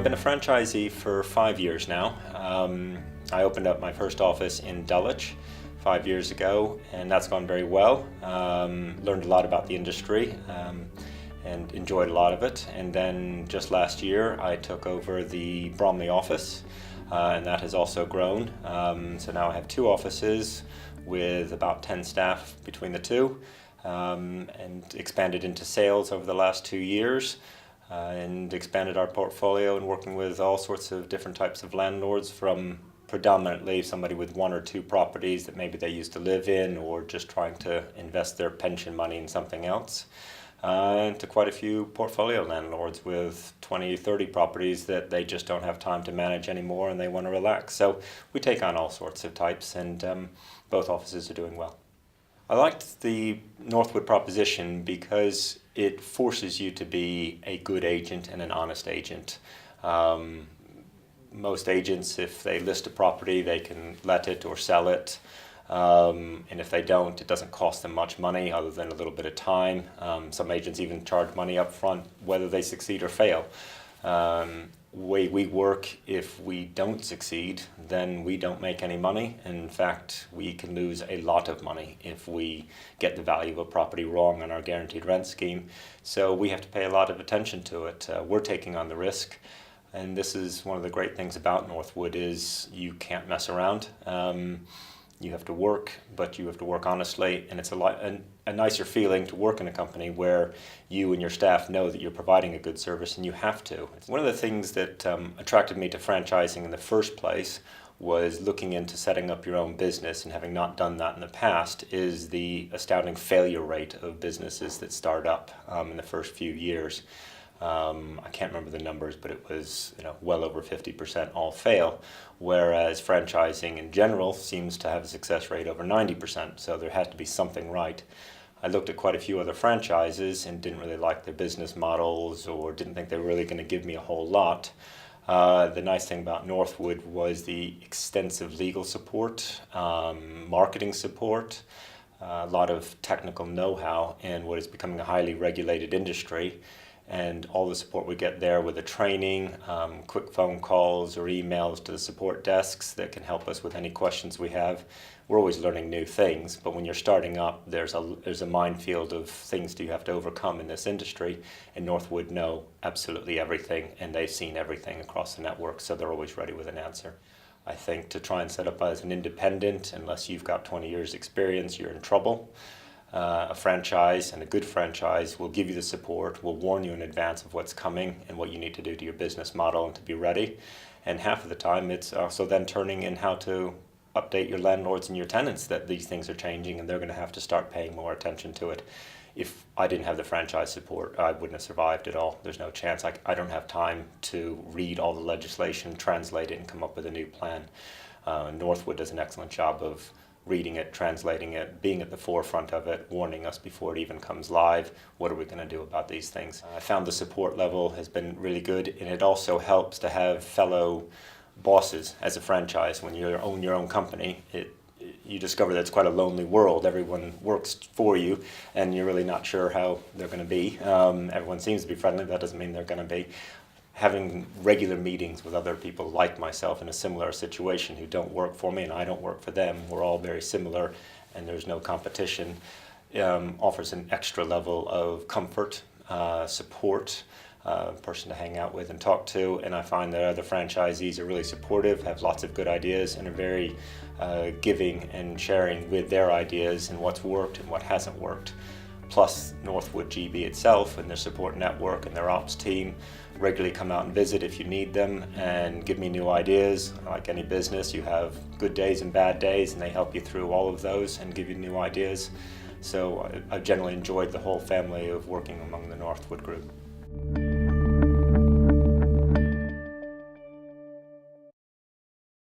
I've been a franchisee for 5 years now. I opened up my first office in Dulwich 5 years ago, and that's gone very well. Learned a lot about the industry and enjoyed a lot of it. And then just last year I took over the Bromley office, and that has also grown. So now I have two offices with about 10 staff between the two, and expanded into sales over the last 2 years. And expanded our portfolio and working with all sorts of different types of landlords, from predominantly somebody with one or two properties that maybe they used to live in or just trying to invest their pension money in something else, to quite a few portfolio landlords with 20, 30 properties that they just don't have time to manage anymore and they want to relax. So we take on all sorts of types, and both offices are doing well. I liked the Northwood proposition because it forces you to be a good agent and an honest agent. Most agents, if they list a property, they can let it or sell it. And if they don't, it doesn't cost them much money other than a little bit of time. Some agents even charge money up front whether they succeed or fail. Way we work, if we don't succeed, then we don't make any money. In fact, we can lose a lot of money if we get the value of a property wrong on our guaranteed rent scheme. So we have to pay a lot of attention to it. We're taking on the risk, and this is one of the great things about Northwood is you can't mess around. You have to work, but you have to work honestly, and it's a nicer feeling to work in a company where you and your staff know that you're providing a good service, and you have to. One of the things that attracted me to franchising in the first place was looking into setting up your own business, and having not done that in the past is the astounding failure rate of businesses that start up in the first few years. I can't remember the numbers, but it was well over 50% all fail, whereas franchising in general seems to have a success rate over 90%, so there had to be something right. I looked at quite a few other franchises and didn't really like their business models, or didn't think they were really going to give me a whole lot. The nice thing about Northwood was the extensive legal support, marketing support, a lot of technical know-how in what is becoming a highly regulated industry. And all the support we get there with the training, quick phone calls or emails to the support desks that can help us with any questions we have. We're always learning new things, but when you're starting up, there's a minefield of things that you have to overcome in this industry, and Northwood know absolutely everything, and they've seen everything across the network, so they're always ready with an answer. I think to try and set up as an independent, unless you've got 20 years experience, you're in trouble. A franchise, and a good franchise, will give you the support, will warn you in advance of what's coming and what you need to do to your business model and to be ready. And half of the time it's also then turning in how to update your landlords and your tenants that these things are changing, and they're going to have to start paying more attention to it. If I didn't have the franchise support, I wouldn't have survived at all. There's no chance. I don't have time to read all the legislation, translate it, and come up with a new plan. Northwood does an excellent job of reading it, translating it, being at the forefront of it, warning us before it even comes live. What are we going to do about these things? I found the support level has been really good, and it also helps to have fellow bosses as a franchise. When you own your own company, you discover that it's quite a lonely world. Everyone works for you, and you're really not sure how they're going to be. Everyone seems to be friendly. That doesn't mean they're going to be. Having regular meetings with other people like myself in a similar situation who don't work for me and I don't work for them, we're all very similar and there's no competition, offers an extra level of comfort, support, person to hang out with and talk to. And I find that other franchisees are really supportive, have lots of good ideas, and are very giving and sharing with their ideas and what's worked and what hasn't worked. Plus Northwood GB itself and their support network and their ops team regularly come out and visit if you need them and give me new ideas. Like any business, you have good days and bad days, and they help you through all of those and give you new ideas. So I've generally enjoyed the whole family of working among the Northwood group.